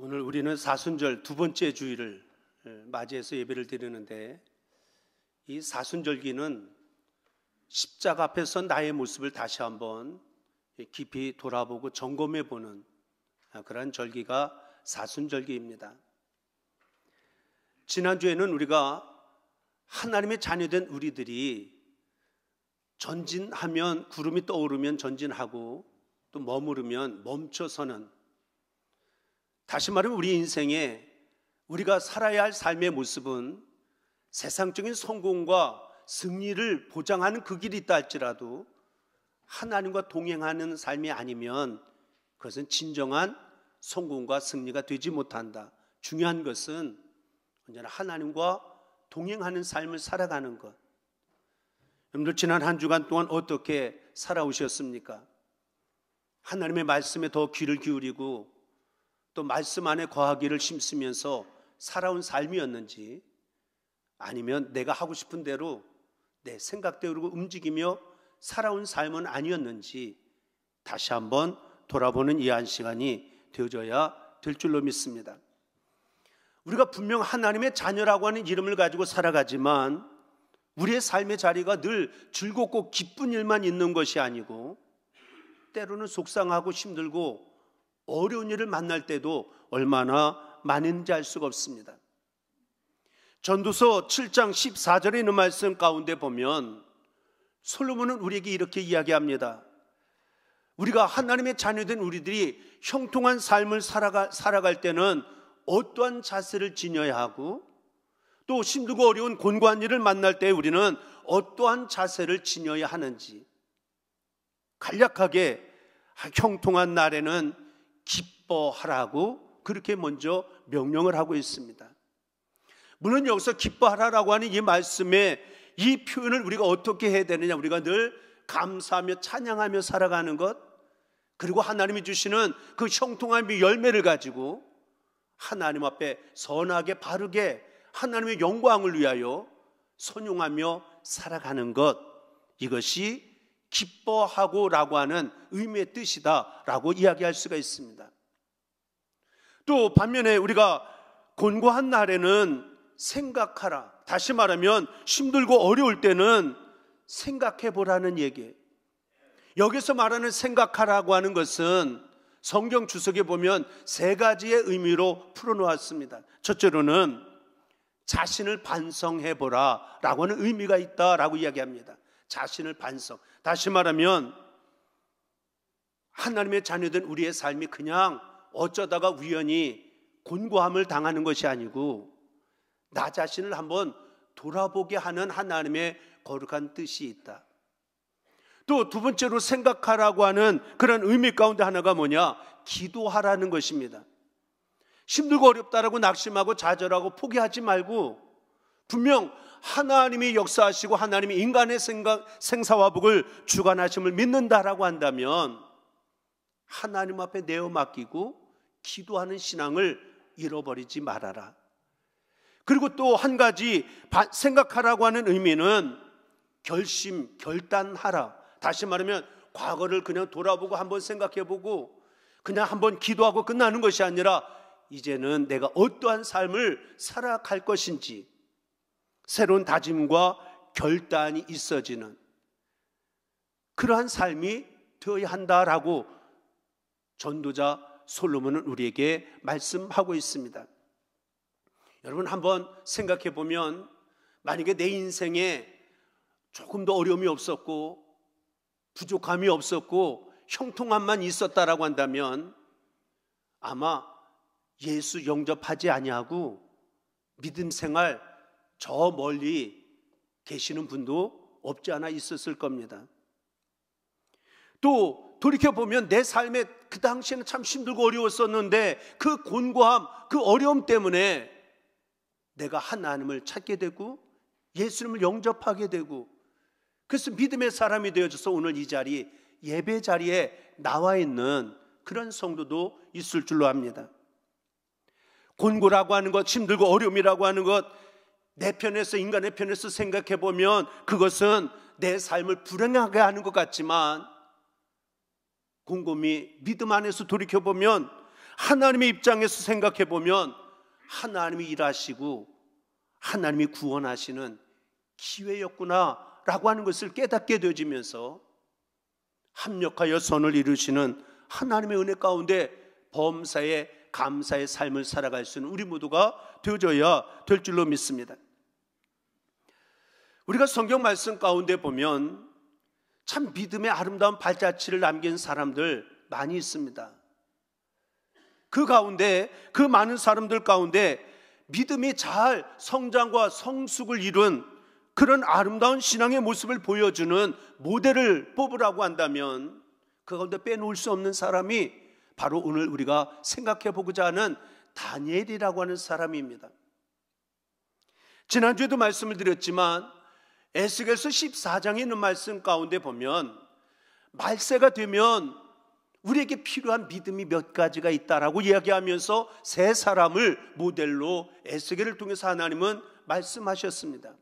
오늘 우리는 사순절 두 번째 주일을 맞이해서 예배를 드리는데, 이 사순절기는 십자가 앞에서 나의 모습을 다시 한번 깊이 돌아보고 점검해 보는 그런 절기가 사순절기입니다. 지난주에는 우리가 하나님의 자녀된 우리들이 전진하면 구름이 떠오르면 전진하고 또 머무르면 멈춰서는, 다시 말하면 우리 인생에 우리가 살아야 할 삶의 모습은 세상적인 성공과 승리를 보장하는 그 길이 있다 할지라도 하나님과 동행하는 삶이 아니면 그것은 진정한 성공과 승리가 되지 못한다. 중요한 것은 언제나 하나님과 동행하는 삶을 살아가는 것. 여러분들 지난 한 주간 동안 어떻게 살아오셨습니까? 하나님의 말씀에 더 귀를 기울이고 또 말씀 안에 거하기를 힘쓰면서 살아온 삶이었는지, 아니면 내가 하고 싶은 대로 내 생각대로 움직이며 살아온 삶은 아니었는지 다시 한번 돌아보는 이 한 시간이 되어져야 될 줄로 믿습니다. 우리가 분명 하나님의 자녀라고 하는 이름을 가지고 살아가지만 우리의 삶의 자리가 늘 즐겁고 기쁜 일만 있는 것이 아니고 때로는 속상하고 힘들고 어려운 일을 만날 때도 얼마나 많은지 알 수가 없습니다. 전도서 7장 14절에 있는 말씀 가운데 보면 솔로몬은 우리에게 이렇게 이야기합니다. 우리가 하나님의 자녀된 우리들이 형통한 삶을 살아갈 때는 어떠한 자세를 지녀야 하고, 또 힘들고 어려운 곤고한 일을 만날 때 우리는 어떠한 자세를 지녀야 하는지, 간략하게 형통한 날에는 기뻐하라고 그렇게 먼저 명령을 하고 있습니다. 물론 여기서 기뻐하라고 하는 이 말씀에 이 표현을 우리가 어떻게 해야 되느냐, 우리가 늘 감사하며 찬양하며 살아가는 것, 그리고 하나님이 주시는 그 형통함의 열매를 가지고 하나님 앞에 선하게 바르게 하나님의 영광을 위하여 선용하며 살아가는 것, 이것이 기뻐하고 라고 하는 의미의 뜻이다 라고 이야기할 수가 있습니다. 또 반면에 우리가 곤고한 날에는 생각하라, 다시 말하면 힘들고 어려울 때는 생각해 보라는 얘기예요. 여기서 말하는 생각하라고 하는 것은 성경 주석에 보면 세 가지의 의미로 풀어놓았습니다. 첫째로는 자신을 반성해 보라 라고 하는 의미가 있다라고 이야기합니다. 자신을 반성, 다시 말하면 하나님의 자녀된 우리의 삶이 그냥 어쩌다가 우연히 곤고함을 당하는 것이 아니고 나 자신을 한번 돌아보게 하는 하나님의 거룩한 뜻이 있다. 또 두 번째로 생각하라고 하는 그런 의미 가운데 하나가 뭐냐? 기도하라는 것입니다. 힘들고 어렵다라고 낙심하고 좌절하고 포기하지 말고, 분명 하나님이 역사하시고 하나님이 인간의 생사화복을 주관하심을 믿는다라고 한다면 하나님 앞에 내어 맡기고 기도하는 신앙을 잃어버리지 말아라. 그리고 또 한 가지 생각하라고 하는 의미는 결단하라. 다시 말하면 과거를 그냥 돌아보고 한번 생각해보고 그냥 한번 기도하고 끝나는 것이 아니라 이제는 내가 어떠한 삶을 살아갈 것인지 새로운 다짐과 결단이 있어지는 그러한 삶이 되어야 한다라고 전도자 솔로몬은 우리에게 말씀하고 있습니다. 여러분 한번 생각해 보면, 만약에 내 인생에 조금 더 어려움이 없었고 부족함이 없었고 형통함만 있었다라고 한다면 아마 예수 영접하지 아니하고 믿음 생활 저 멀리 계시는 분도 없지 않아 있었을 겁니다. 또 돌이켜보면 내 삶에 그 당시에는 참 힘들고 어려웠었는데 그 곤고함, 그 어려움 때문에 내가 하나님을 찾게 되고 예수님을 영접하게 되고, 그래서 믿음의 사람이 되어져서 오늘 이 자리, 예배 자리에 나와 있는 그런 성도도 있을 줄로 압니다. 곤고라고 하는 것, 힘들고 어려움이라고 하는 것, 내 편에서, 인간의 편에서 생각해 보면 그것은 내 삶을 불행하게 하는 것 같지만 곰곰이 믿음 안에서 돌이켜보면 하나님의 입장에서 생각해 보면 하나님이 일하시고 하나님이 구원하시는 기회였구나라고 하는 것을 깨닫게 되어지면서 합력하여 선을 이루시는 하나님의 은혜 가운데 범사에 감사의 삶을 살아갈 수 있는 우리 모두가 되어져야 될 줄로 믿습니다. 우리가 성경 말씀 가운데 보면 참 믿음의 아름다운 발자취를 남긴 사람들 많이 있습니다. 그 가운데, 그 많은 사람들 가운데 믿음이 잘 성장과 성숙을 이룬 그런 아름다운 신앙의 모습을 보여주는 모델을 뽑으라고 한다면 그 가운데 빼놓을 수 없는 사람이 바로 오늘 우리가 생각해 보고자 하는 다니엘이라고 하는 사람입니다. 지난주에도 말씀을 드렸지만 에스겔서 14장에 있는 말씀 가운데 보면 말세가 되면 우리에게 필요한 믿음이 몇 가지가 있다라고 이야기하면서 세 사람을 모델로 에스겔을 통해서 하나님은 말씀하셨습니다.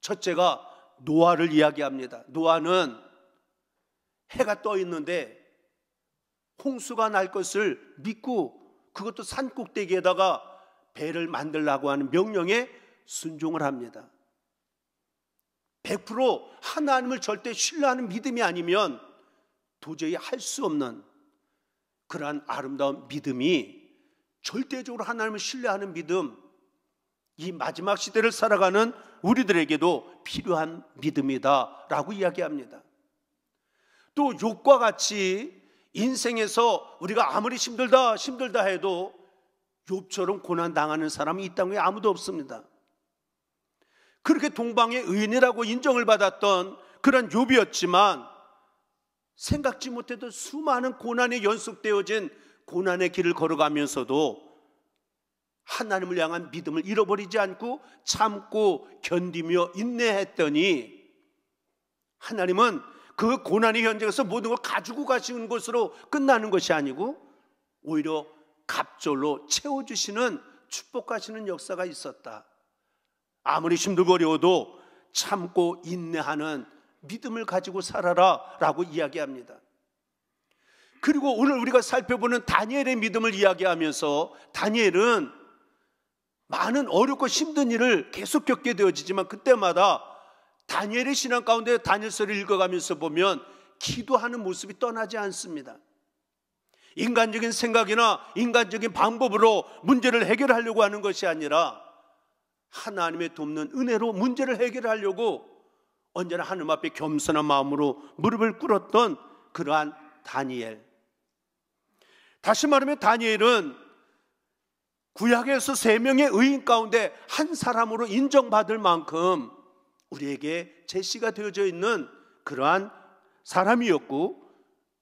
첫째가 노아를 이야기합니다. 노아는 해가 떠 있는데 홍수가 날 것을 믿고 그것도 산 꼭대기에다가 배를 만들라고 하는 명령에 순종을 합니다. 100% 하나님을 절대 신뢰하는 믿음이 아니면 도저히 할 수 없는 그러한 아름다운 믿음이 절대적으로 하나님을 신뢰하는 믿음, 이 마지막 시대를 살아가는 우리들에게도 필요한 믿음이다라고 이야기합니다. 또 욥과 같이 인생에서 우리가 아무리 힘들다 해도 욥처럼 고난당하는 사람이 이 땅에 아무도 없습니다. 그렇게 동방의 의인이라고 인정을 받았던 그런 욥이었지만 생각지 못해도 수많은 고난에 연속되어진 고난의 길을 걸어가면서도 하나님을 향한 믿음을 잃어버리지 않고 참고 견디며 인내했더니 하나님은 그 고난의 현장에서 모든 걸 가지고 가시는 것으로 끝나는 것이 아니고 오히려 갑절로 채워주시는 축복하시는 역사가 있었다. 아무리 힘들고 어려워도 참고 인내하는 믿음을 가지고 살아라 라고 이야기합니다. 그리고 오늘 우리가 살펴보는 다니엘의 믿음을 이야기하면서 다니엘은 많은 어렵고 힘든 일을 계속 겪게 되어지지만 그때마다 다니엘의 신앙 가운데 다니엘서를 읽어가면서 보면 기도하는 모습이 떠나지 않습니다. 인간적인 생각이나 인간적인 방법으로 문제를 해결하려고 하는 것이 아니라 하나님의 돕는 은혜로 문제를 해결하려고 언제나 하나님 앞에 겸손한 마음으로 무릎을 꿇었던 그러한 다니엘. 다시 말하면 다니엘은 구약에서 3명의 의인 가운데 한 사람으로 인정받을 만큼 우리에게 제시가 되어져 있는 그러한 사람이었고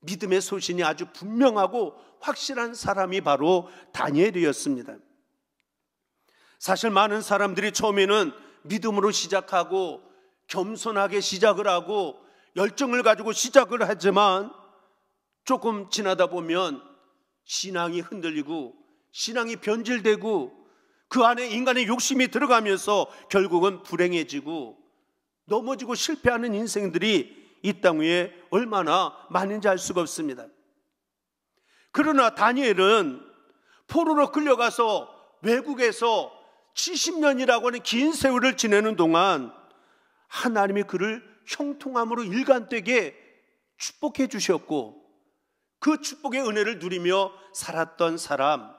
믿음의 소신이 아주 분명하고 확실한 사람이 바로 다니엘이었습니다. 사실 많은 사람들이 처음에는 믿음으로 시작하고 겸손하게 시작을 하고 열정을 가지고 시작을 하지만 조금 지나다 보면 신앙이 흔들리고 신앙이 변질되고 그 안에 인간의 욕심이 들어가면서 결국은 불행해지고 넘어지고 실패하는 인생들이 이 땅 위에 얼마나 많은지 알 수가 없습니다. 그러나 다니엘은 포로로 끌려가서 외국에서 70년이라고 하는 긴 세월을 지내는 동안 하나님이 그를 형통함으로 일관되게 축복해 주셨고 그 축복의 은혜를 누리며 살았던 사람,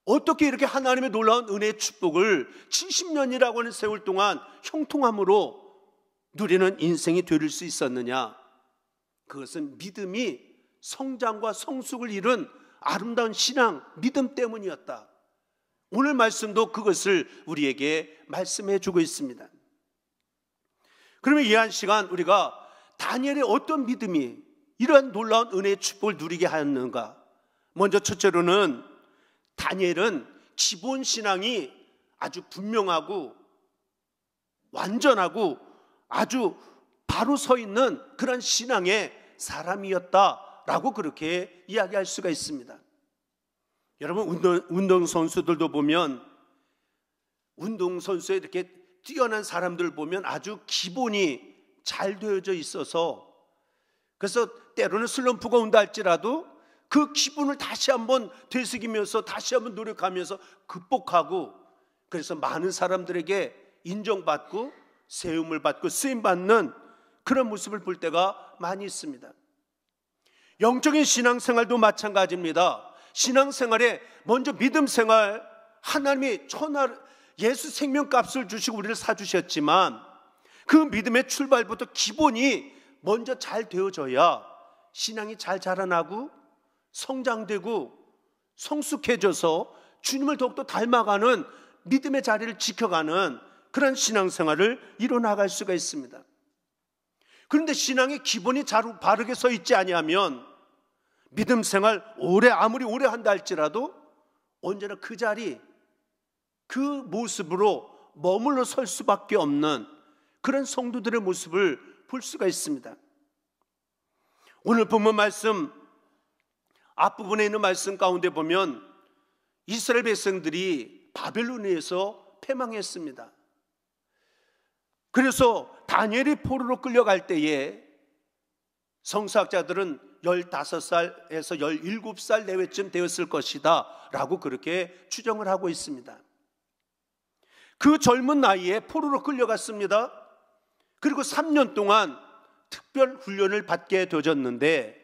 어떻게 이렇게 하나님의 놀라운 은혜의 축복을 70년이라고 하는 세월 동안 형통함으로 누리는 인생이 될 수 있었느냐? 그것은 믿음이 성장과 성숙을 이룬 아름다운 신앙, 믿음 때문이었다. 오늘 말씀도 그것을 우리에게 말씀해 주고 있습니다. 그러면 이 한 시간 우리가 다니엘의 어떤 믿음이 이러한 놀라운 은혜의 축복을 누리게 하였는가? 먼저 첫째로는 다니엘은 기본 신앙이 아주 분명하고 완전하고 아주 바로 서 있는 그런 신앙의 사람이었다라고 그렇게 이야기할 수가 있습니다. 여러분 운동선수들도 보면 운동선수에 이렇게 뛰어난 사람들 보면 아주 기본이 잘 되어져 있어서 그래서 때로는 슬럼프가 온다 할지라도 그 기분을 다시 한번 되새기면서 다시 한번 노력하면서 극복하고, 그래서 많은 사람들에게 인정받고 세움을 받고 쓰임받는 그런 모습을 볼 때가 많이 있습니다. 영적인 신앙생활도 마찬가지입니다. 신앙생활에 먼저 믿음생활, 하나님이 예수 생명값을 주시고 우리를 사주셨지만 그 믿음의 출발부터 기본이 먼저 잘 되어져야 신앙이 잘 자라나고 성장되고 성숙해져서 주님을 더욱더 닮아가는 믿음의 자리를 지켜가는 그런 신앙생활을 이뤄나갈 수가 있습니다. 그런데 신앙의 기본이 바르게 서 있지 아니하면 믿음생활 아무리 오래 한다 할지라도 언제나 그 자리, 그 모습으로 머물러 설 수밖에 없는 그런 성도들의 모습을 볼 수가 있습니다. 오늘 본문 말씀 앞부분에 있는 말씀 가운데 보면 이스라엘 백성들이 바벨론에서 패망했습니다. 그래서 다니엘이 포로로 끌려갈 때에 성서학자들은 15살에서 17살 내외쯤 되었을 것이다 라고 그렇게 추정을 하고 있습니다. 그 젊은 나이에 포로로 끌려갔습니다. 그리고 3년 동안 특별 훈련을 받게 되어졌는데,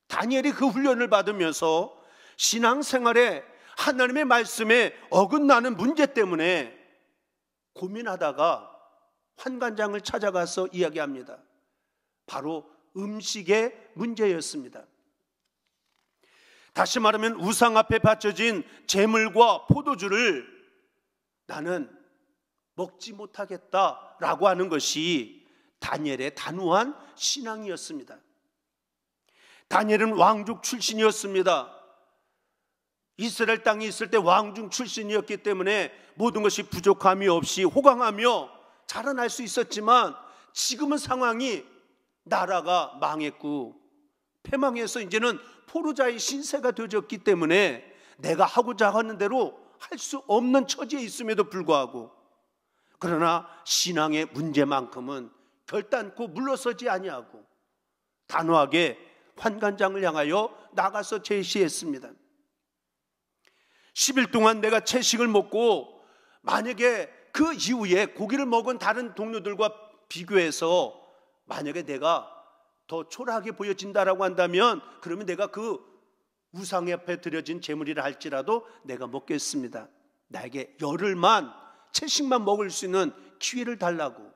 다니엘이 그 훈련을 받으면서 신앙생활에 하나님의 말씀에 어긋나는 문제 때문에 고민하다가 환관장을 찾아가서 이야기합니다. 바로 음식의 문제였습니다. 다시 말하면 우상 앞에 바쳐진 제물과 포도주를 나는 먹지 못하겠다라고 하는 것이 다니엘의 단호한 신앙이었습니다. 다니엘은 왕족 출신이었습니다. 이스라엘 땅에 있을 때 왕족 출신이었기 때문에 모든 것이 부족함이 없이 호강하며 자라날 수 있었지만, 지금은 상황이 나라가 망했고 패망해서 이제는 포로자의 신세가 되어졌기 때문에 내가 하고자 하는 대로 할 수 없는 처지에 있음에도 불구하고, 그러나 신앙의 문제만큼은 결단코 물러서지 아니하고 단호하게 환관장을 향하여 나가서 제시했습니다. 10일 동안 내가 채식을 먹고, 만약에 그 이후에 고기를 먹은 다른 동료들과 비교해서 만약에 내가 더 초라하게 보여진다라고 한다면, 그러면 내가 그 우상 앞에 드려진 제물이라 할지라도 내가 먹겠습니다. 나에게 열흘만 채식만 먹을 수 있는 기회를 달라고.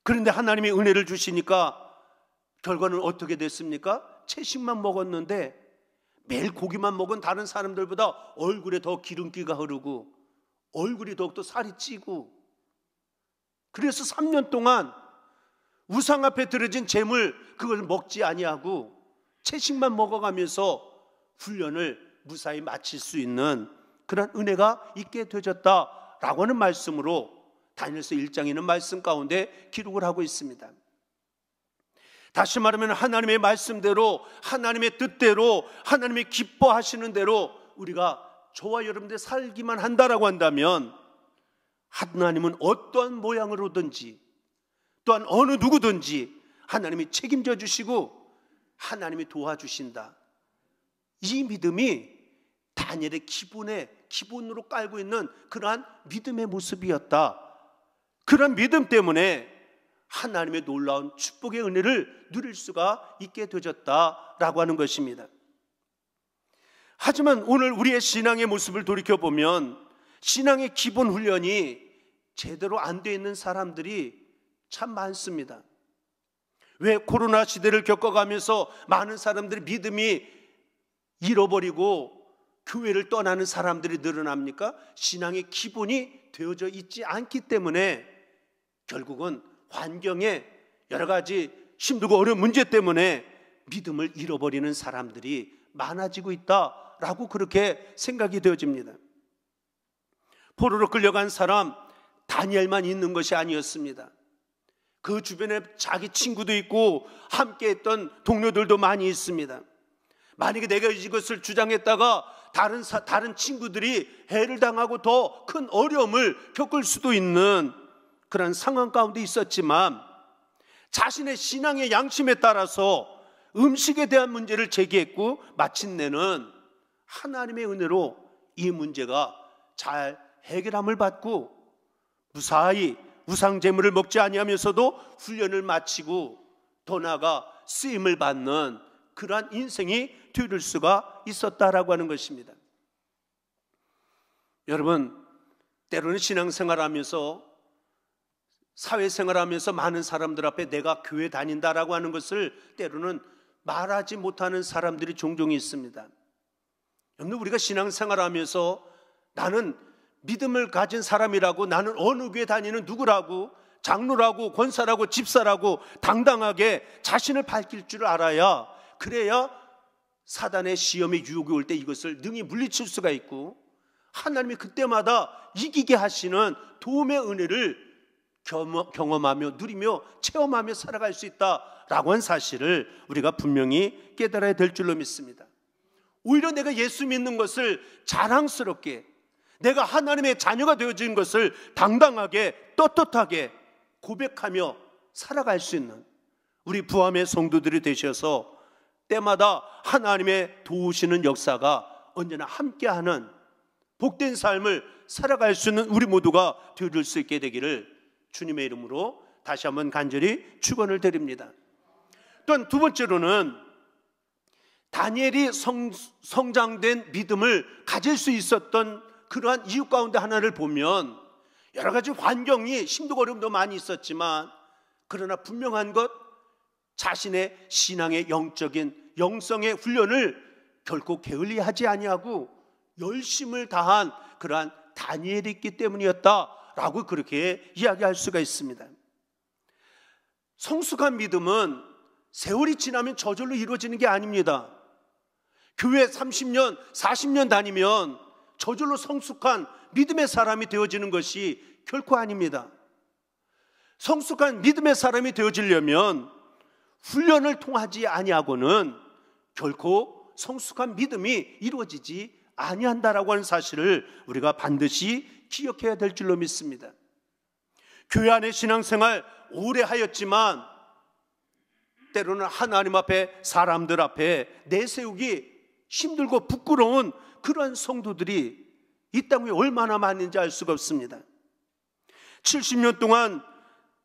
그런데 하나님이 은혜를 주시니까 결과는 어떻게 됐습니까? 채식만 먹었는데 매일 고기만 먹은 다른 사람들보다 얼굴에 더 기름기가 흐르고 얼굴이 더욱더 살이 찌고, 그래서 3년 동안 우상 앞에 드려진 제물 그걸 먹지 아니하고 채식만 먹어가면서 훈련을 무사히 마칠 수 있는 그런 은혜가 있게 되어졌다라고 하는 말씀으로 다니엘서 1장에 있는 말씀 가운데 기록을 하고 있습니다. 다시 말하면 하나님의 말씀대로, 하나님의 뜻대로, 하나님이 기뻐하시는 대로 우리가 저와 여러분들 살기만 한다라고 한다면 하나님은 어떠한 모양으로든지 또한 어느 누구든지 하나님이 책임져 주시고 하나님이 도와주신다. 이 믿음이 다니엘의 기본으로 깔고 있는 그러한 믿음의 모습이었다. 그런 믿음 때문에 하나님의 놀라운 축복의 은혜를 누릴 수가 있게 되어졌다라고 하는 것입니다. 하지만 오늘 우리의 신앙의 모습을 돌이켜보면 신앙의 기본 훈련이 제대로 안 돼 있는 사람들이 참 많습니다. 왜 코로나 시대를 겪어가면서 많은 사람들이 믿음이 잃어버리고 교회를 떠나는 사람들이 늘어납니까? 신앙의 기본이 되어져 있지 않기 때문에 결국은 환경에 여러 가지 힘들고 어려운 문제 때문에 믿음을 잃어버리는 사람들이 많아지고 있다라고 그렇게 생각이 되어집니다. 포로로 끌려간 사람 다니엘만 있는 것이 아니었습니다. 그 주변에 자기 친구도 있고 함께 했던 동료들도 많이 있습니다. 만약에 내가 이것을 주장했다가 다른 친구들이 해를 당하고 더 큰 어려움을 겪을 수도 있는 그런 상황 가운데 있었지만 자신의 신앙의 양심에 따라서 음식에 대한 문제를 제기했고 마침내는 하나님의 은혜로 이 문제가 잘 해결함을 받고 무사히 우상제물을 먹지 아니하면서도 훈련을 마치고 더 나아가 쓰임을 받는 그러한 인생이 되릴 수가 있었다라고 하는 것입니다. 여러분, 때로는 신앙생활하면서 사회생활하면서 많은 사람들 앞에 내가 교회 다닌다라고 하는 것을 때로는 말하지 못하는 사람들이 종종 있습니다. 여러분, 우리가 신앙생활하면서 나는 믿음을 가진 사람이라고, 나는 어느 교회 다니는 누구라고, 장로라고, 권사라고, 집사라고 당당하게 자신을 밝힐 줄 알아야, 그래야 사단의 시험의 유혹이 올 때 이것을 능히 물리칠 수가 있고 하나님이 그때마다 이기게 하시는 도움의 은혜를 경험하며 누리며 체험하며 살아갈 수 있다라고 하는 사실을 우리가 분명히 깨달아야 될 줄로 믿습니다. 오히려 내가 예수 믿는 것을 자랑스럽게, 내가 하나님의 자녀가 되어진 것을 당당하게 떳떳하게 고백하며 살아갈 수 있는 우리 부함의 성도들이 되셔서 때마다 하나님의 도우시는 역사가 언제나 함께하는 복된 삶을 살아갈 수 있는 우리 모두가 되어줄 수 있게 되기를 주님의 이름으로 다시 한번 간절히 축원을 드립니다. 또한 두 번째로는 다니엘이 성장된 믿음을 가질 수 있었던 그러한 이유 가운데 하나를 보면, 여러 가지 환경이 힘도 어려움도 많이 있었지만 그러나 분명한 것, 자신의 신앙의 영적인 영성의 훈련을 결코 게을리하지 아니하고 열심을 다한 그러한 다니엘이 있기 때문이었다라고 그렇게 이야기할 수가 있습니다. 성숙한 믿음은 세월이 지나면 저절로 이루어지는 게 아닙니다. 교회 30년, 40년 다니면 저절로 성숙한 믿음의 사람이 되어지는 것이 결코 아닙니다. 성숙한 믿음의 사람이 되어지려면 훈련을 통하지 아니하고는 결코 성숙한 믿음이 이루어지지 아니한다라고 하는 사실을 우리가 반드시 기억해야 될 줄로 믿습니다. 교회 안의 신앙생활 오래 하였지만 때로는 하나님 앞에, 사람들 앞에 내세우기 힘들고 부끄러운 그러한 성도들이 이 땅 위에 얼마나 많은지 알 수가 없습니다. 70년 동안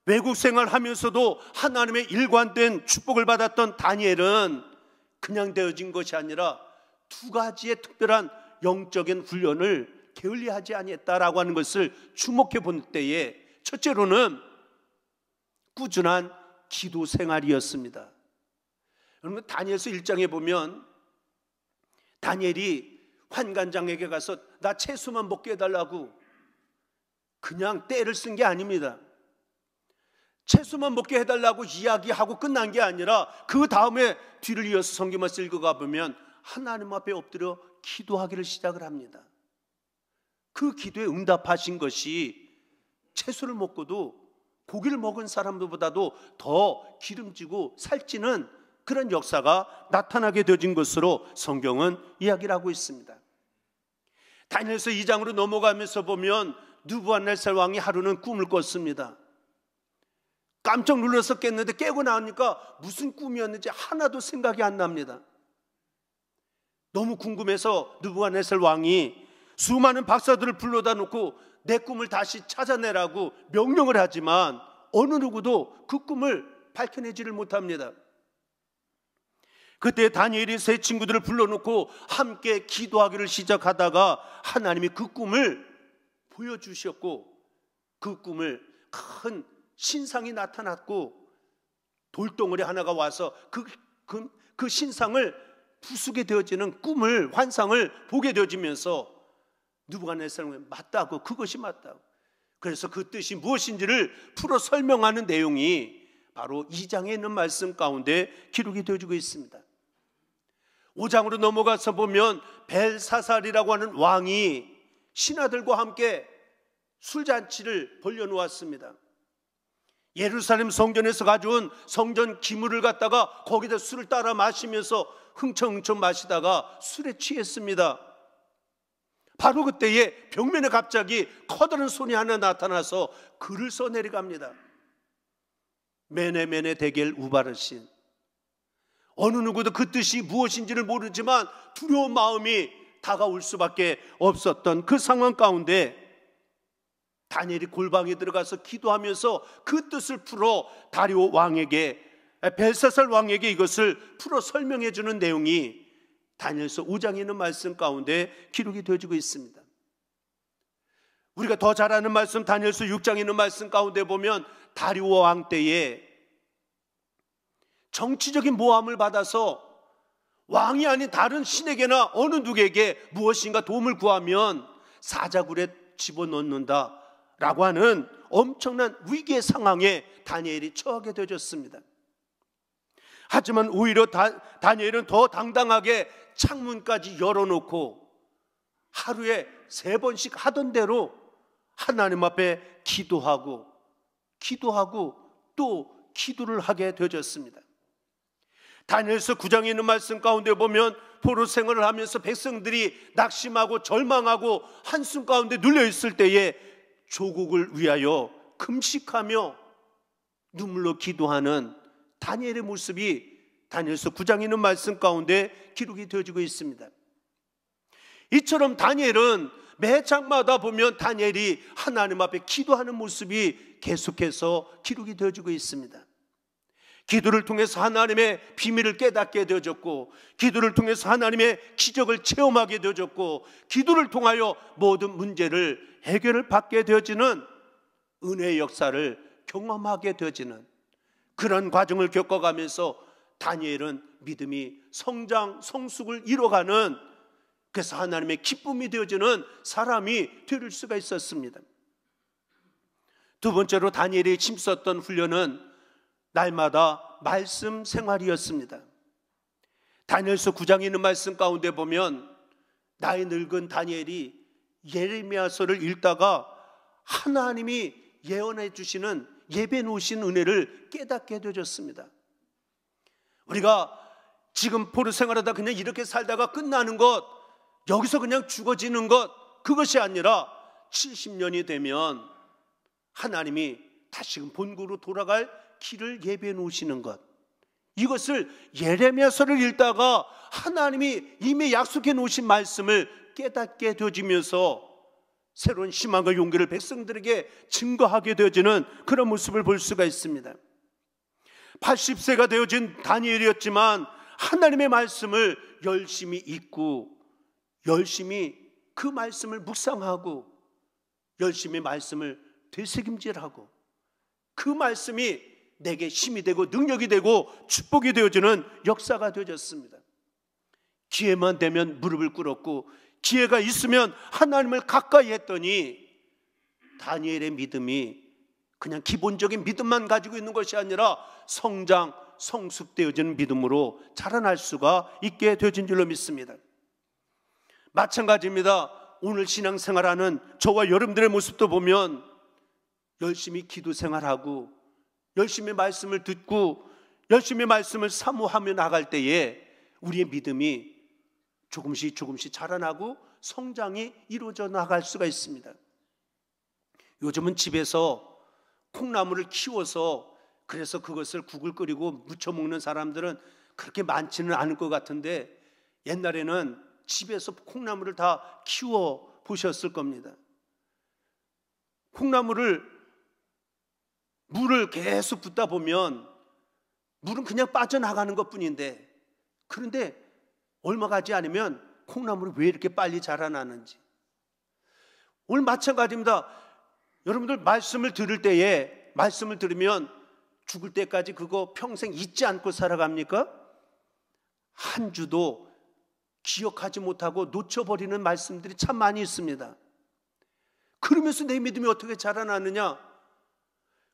외국 생활하면서도 하나님의 일관된 축복을 받았던 다니엘은 그냥 되어진 것이 아니라 두 가지의 특별한 영적인 훈련을 게을리하지 아니했다라고 하는 것을 주목해 본 때에, 첫째로는 꾸준한 기도 생활이었습니다. 여러분, 다니엘서 1장에 보면 다니엘이 환관장에게 가서 나 채소만 먹게 해달라고 그냥 떼를 쓴 게 아닙니다. 채소만 먹게 해달라고 이야기하고 끝난 게 아니라 그 다음에 뒤를 이어서 성경 말씀 읽어가 보면 하나님 앞에 엎드려 기도하기를 시작을 합니다. 그 기도에 응답하신 것이 채소를 먹고도 고기를 먹은 사람들보다도 더 기름지고 살찌는 그런 역사가 나타나게 되어진 것으로 성경은 이야기를 하고 있습니다. 다니엘서 2장으로 넘어가면서 보면 느부갓네살 왕이 하루는 꿈을 꿨습니다. 깜짝 놀라서 깼는데 깨고 나오니까 무슨 꿈이었는지 하나도 생각이 안 납니다. 너무 궁금해서 느부갓네살 왕이 수많은 박사들을 불러다 놓고 내 꿈을 다시 찾아내라고 명령을 하지만 어느 누구도 그 꿈을 밝혀내지를 못합니다. 그때 다니엘이 세 친구들을 불러놓고 함께 기도하기를 시작하다가 하나님이 그 꿈을 보여주셨고, 그 꿈을 큰 신상이 나타났고 돌덩어리 하나가 와서 그 신상을 부수게 되어지는 꿈을, 환상을 보게 되어지면서 느부갓네살은 맞다고, 그것이 맞다고. 그래서 그 뜻이 무엇인지를 풀어 설명하는 내용이 바로 2장에 있는 말씀 가운데 기록이 되어지고 있습니다. 5장으로 넘어가서 보면 벨사살이라고 하는 왕이 신하들과 함께 술잔치를 벌려놓았습니다. 예루살렘 성전에서 가져온 성전 기물을 갖다가 거기다 술을 따라 마시면서 흥청흥청 마시다가 술에 취했습니다. 바로 그때에 벽면에 갑자기 커다란 손이 하나 나타나서 글을 써내려갑니다. 메네 메네 데겔 우바르신, 어느 누구도 그 뜻이 무엇인지를 모르지만 두려운 마음이 다가올 수밖에 없었던 그 상황 가운데 다니엘이 골방에 들어가서 기도하면서 그 뜻을 풀어 다리오 왕에게, 벨사살 왕에게 이것을 풀어 설명해 주는 내용이 다니엘서 5장에 있는 말씀 가운데 기록이 되어지고 있습니다. 우리가 더 잘 아는 말씀 다니엘서 6장에 있는 말씀 가운데 보면 다리오 왕 때에 정치적인 모함을 받아서 왕이 아닌 다른 신에게나 어느 누구에게 무엇인가 도움을 구하면 사자굴에 집어넣는다 라고 하는 엄청난 위기의 상황에 다니엘이 처하게 되어졌습니다. 하지만 오히려 다니엘은 더 당당하게 창문까지 열어놓고 하루에 3번씩 하던 대로 하나님 앞에 기도하고 또 기도를 하게 되어졌습니다. 다니엘서 9장에 있는 말씀 가운데 보면 포로 생활을 하면서 백성들이 낙심하고 절망하고 한숨 가운데 눌려 있을 때에 조국을 위하여 금식하며 눈물로 기도하는 다니엘의 모습이 다니엘서 9장에 있는 말씀 가운데 기록이 되어지고 있습니다. 이처럼 다니엘은 매 장마다 보면 다니엘이 하나님 앞에 기도하는 모습이 계속해서 기록이 되어지고 있습니다. 기도를 통해서 하나님의 비밀을 깨닫게 되어졌고, 기도를 통해서 하나님의 기적을 체험하게 되어졌고, 기도를 통하여 모든 문제를 해결을 받게 되어지는 은혜의 역사를 경험하게 되어지는 그런 과정을 겪어가면서 다니엘은 믿음이 성장, 성숙을 이뤄가는, 그래서 하나님의 기쁨이 되어지는 사람이 될 수가 있었습니다. 두 번째로 다니엘이 힘썼던 훈련은 날마다 말씀 생활이었습니다. 다니엘서 9장에 있는 말씀 가운데 보면 나이 늙은 다니엘이 예레미야서를 읽다가 하나님이 예언해 주시는 예배 놓으신 은혜를 깨닫게 되어졌습니다. 우리가 지금 포로 생활하다 그냥 이렇게 살다가 끝나는 것, 여기서 그냥 죽어지는 것, 그것이 아니라 70년이 되면 하나님이 다시금 본국으로 돌아갈 길을 예배해 놓으시는 것, 이것을 예레미야서를 읽다가 하나님이 이미 약속해 놓으신 말씀을 깨닫게 되어지면서 새로운 희망과 용기를 백성들에게 증거하게 되어지는 그런 모습을 볼 수가 있습니다. 80세가 되어진 다니엘이었지만 하나님의 말씀을 열심히 읽고 열심히 그 말씀을 묵상하고 열심히 말씀을 되새김질하고 그 말씀이 내게 힘이 되고 능력이 되고 축복이 되어지는 역사가 되어졌습니다. 기회만 되면 무릎을 꿇었고 기회가 있으면 하나님을 가까이 했더니 다니엘의 믿음이 그냥 기본적인 믿음만 가지고 있는 것이 아니라 성장, 성숙되어지는 믿음으로 자라날 수가 있게 되어진 줄로 믿습니다. 마찬가지입니다. 오늘 신앙생활하는 저와 여러분들의 모습도 보면 열심히 기도 생활하고 열심히 말씀을 듣고 열심히 말씀을 사모하며 나갈 때에 우리의 믿음이 조금씩 자라나고 성장이 이루어져 나갈 수가 있습니다. 요즘은 집에서 콩나물을 키워서 그래서 그것을 국을 끓이고 무쳐 먹는 사람들은 그렇게 많지는 않을 것 같은데 옛날에는 집에서 콩나물을 다 키워 보셨을 겁니다. 콩나물을 물을 계속 붓다 보면 물은 그냥 빠져나가는 것뿐인데, 그런데 얼마 가지 않으면 콩나물이 왜 이렇게 빨리 자라나는지. 오늘 마찬가지입니다. 여러분들 말씀을 들을 때에 말씀을 들으면 죽을 때까지 그거 평생 잊지 않고 살아갑니까? 한 주도 기억하지 못하고 놓쳐버리는 말씀들이 참 많이 있습니다. 그러면서 내 믿음이 어떻게 자라나느냐?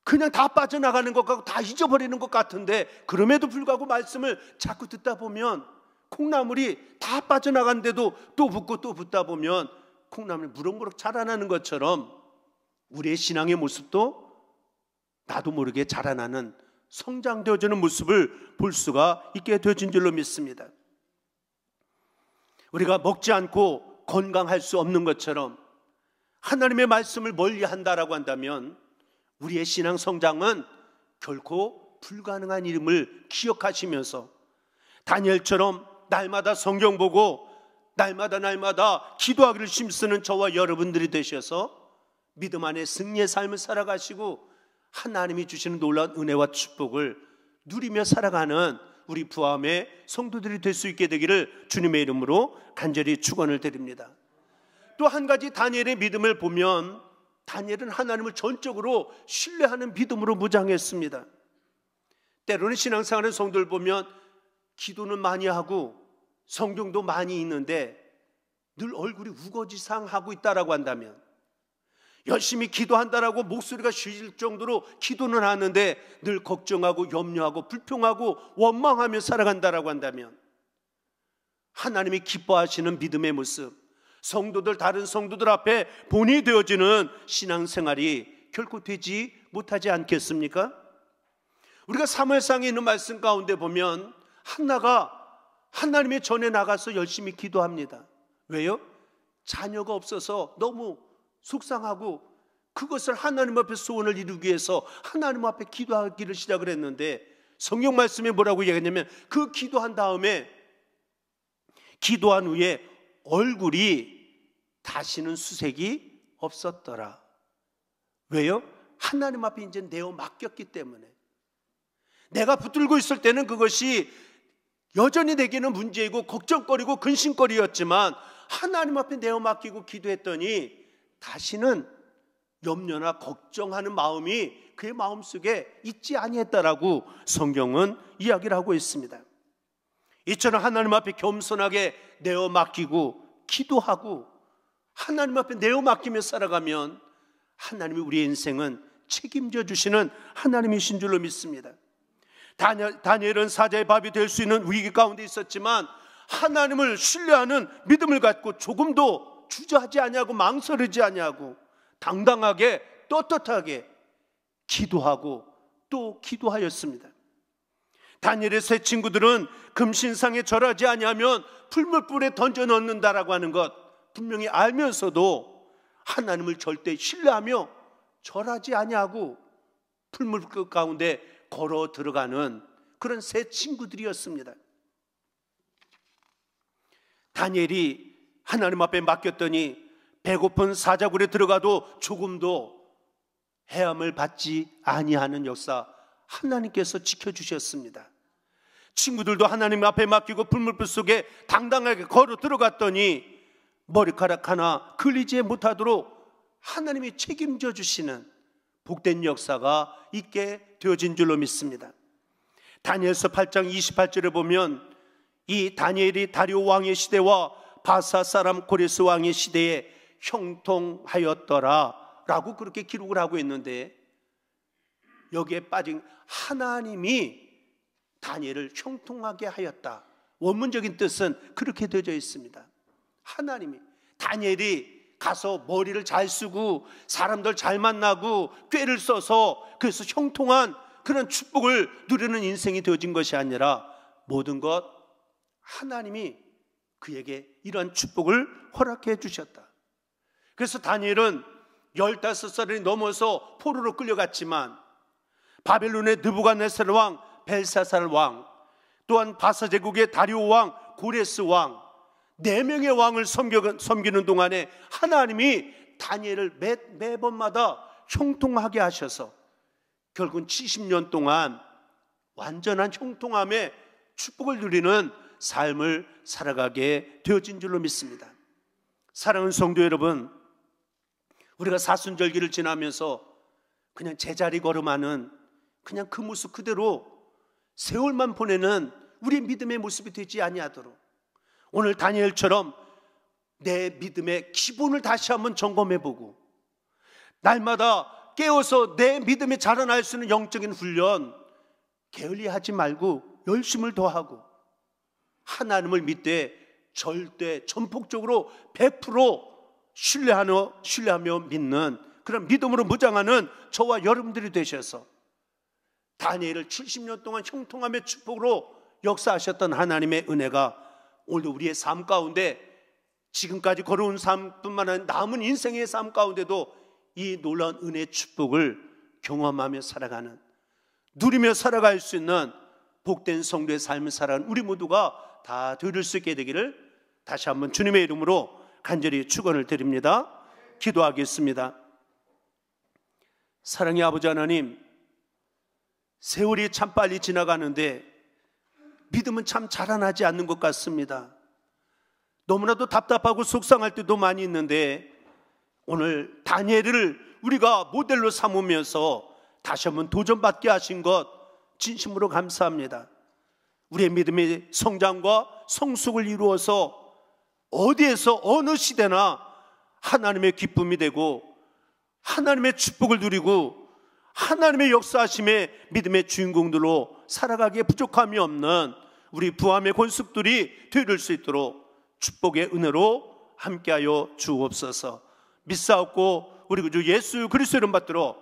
그냥 다 빠져나가는 것 같고 다 잊어버리는 것 같은데, 그럼에도 불구하고 말씀을 자꾸 듣다 보면 콩나물이 다 빠져나가는데도 또 붓고 또 붓다 보면 콩나물이 무럭무럭 자라나는 것처럼 우리의 신앙의 모습도 나도 모르게 자라나는, 성장되어지는 모습을 볼 수가 있게 되어진 줄로 믿습니다. 우리가 먹지 않고 건강할 수 없는 것처럼 하나님의 말씀을 멀리 한다라고 한다면 우리의 신앙 성장은 결코 불가능한 일임을 기억하시면서 다니엘처럼 날마다 성경 보고 날마다 기도하기를 힘쓰는 저와 여러분들이 되셔서 믿음 안에 승리의 삶을 살아가시고 하나님이 주시는 놀라운 은혜와 축복을 누리며 살아가는 우리 부함의 성도들이 될 수 있게 되기를 주님의 이름으로 간절히 축원을 드립니다. 또 한 가지 다니엘의 믿음을 보면 다니엘은 하나님을 전적으로 신뢰하는 믿음으로 무장했습니다. 때로는 신앙생활하는 성도들 보면 기도는 많이 하고 성경도 많이 있는데 늘 얼굴이 우거지상하고 있다라고 한다면, 열심히 기도한다라고 목소리가 쉬질 정도로 기도는 하는데 늘 걱정하고 염려하고 불평하고 원망하며 살아간다라고 한다면, 하나님이 기뻐하시는 믿음의 모습, 성도들, 다른 성도들 앞에 본이 되어지는 신앙생활이 결코 되지 못하지 않겠습니까? 우리가 사무엘상에 있는 말씀 가운데 보면 한나가 하나님의 전에 나가서 열심히 기도합니다. 왜요? 자녀가 없어서 너무 속상하고 그것을 하나님 앞에 소원을 이루기 위해서 하나님 앞에 기도하기를 시작을 했는데, 성경 말씀에 뭐라고 얘기했냐면 그 기도한 다음에, 기도한 후에 얼굴이 다시는 수색이 없었더라. 왜요? 하나님 앞에 이제 내어 맡겼기 때문에. 내가 붙들고 있을 때는 그것이 여전히 내게는 문제이고 걱정거리고 근심거리였지만 하나님 앞에 내어 맡기고 기도했더니 다시는 염려나 걱정하는 마음이 그의 마음속에 있지 아니했다라고 성경은 이야기를 하고 있습니다. 이처럼 하나님 앞에 겸손하게 내어 맡기고 기도하고 하나님 앞에 내어 맡기며 살아가면 하나님이 우리의 인생은 책임져 주시는 하나님이신 줄로 믿습니다. 다니엘은 사자의 밥이 될 수 있는 위기 가운데 있었지만 하나님을 신뢰하는 믿음을 갖고 조금도 주저하지 아니하고 망설이지 아니하고 당당하게 떳떳하게 기도하고 또 기도하였습니다. 다니엘의 세 친구들은 금신상에 절하지 아니하면 풀물불에 던져 넣는다라고 하는 것 분명히 알면서도 하나님을 절대 신뢰하며 절하지 아니하고 풀물불 가운데 걸어 들어가는 그런 세 친구들이었습니다. 다니엘이 하나님 앞에 맡겼더니 배고픈 사자굴에 들어가도 조금도 해함을 받지 아니하는 역사 하나님께서 지켜주셨습니다. 친구들도 하나님 앞에 맡기고 풀물불 속에 당당하게 걸어 들어갔더니 머리카락 하나 걸리지 못하도록 하나님이 책임져 주시는 복된 역사가 있게 되어진 줄로 믿습니다. 다니엘서 8장 28절에 보면 이 다니엘이 다리오 왕의 시대와 바사 사람 고레스 왕의 시대에 형통하였더라 라고 그렇게 기록을 하고 있는데, 여기에 빠진 하나님이 다니엘을 형통하게 하였다, 원문적인 뜻은 그렇게 되어져 있습니다. 하나님이, 다니엘이 가서 머리를 잘 쓰고 사람들 잘 만나고 꾀를 써서 그래서 형통한 그런 축복을 누리는 인생이 되어진 것이 아니라 모든 것 하나님이 그에게 이러한 축복을 허락해 주셨다. 그래서 다니엘은 15살이 넘어서 포로로 끌려갔지만 바벨론의 느부갓네살 왕, 벨사살 왕, 또한 바사 제국의 다리오 왕, 고레스 왕, 4명의 왕을 섬기는 동안에 하나님이 다니엘을 매번마다 형통하게 하셔서 결국은 70년 동안 완전한 형통함의 축복을 누리는 삶을 살아가게 되어진 줄로 믿습니다. 사랑하는 성도 여러분, 우리가 사순절기를 지나면서 그냥 제자리 걸음하는 그냥 그 모습 그대로 세월만 보내는 우리 믿음의 모습이 되지 아니하도록 오늘 다니엘처럼 내 믿음의 기본을 다시 한번 점검해보고 날마다 깨어서 내 믿음에 자라날 수 있는 영적인 훈련 게을리하지 말고 열심을 더하고 하나님을 믿되 절대 전폭적으로 100% 신뢰하며 믿는 그런 믿음으로 무장하는 저와 여러분들이 되셔서 다니엘을 70년 동안 형통함의 축복으로 역사하셨던 하나님의 은혜가 오늘도 우리의 삶 가운데 지금까지 걸어온 삶뿐만 아니라 남은 인생의 삶 가운데도 이 놀라운 은혜의 축복을 경험하며 살아가는, 누리며 살아갈 수 있는 복된 성도의 삶을 살아가는 우리 모두가 다 들을 수 있게 되기를 다시 한번 주님의 이름으로 간절히 축원을 드립니다. 기도하겠습니다. 사랑의 아버지 하나님, 세월이 참 빨리 지나가는데 믿음은 참 자라나지 않는 것 같습니다. 너무나도 답답하고 속상할 때도 많이 있는데 오늘 다니엘을 우리가 모델로 삼으면서 다시 한번 도전받게 하신 것 진심으로 감사합니다. 우리의 믿음의 성장과 성숙을 이루어서 어디에서 어느 시대나 하나님의 기쁨이 되고 하나님의 축복을 누리고 하나님의 역사하심의 믿음의 주인공들로 살아가기에 부족함이 없는 우리 부함의 권속들이 되릴 수 있도록 축복의 은혜로 함께하여 주옵소서. 믿사옵고 우리 구주 예수 그리스도 이름 받들어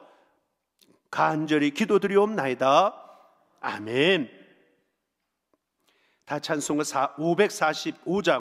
간절히 기도드리옵나이다. 아멘. 다 찬송가 545장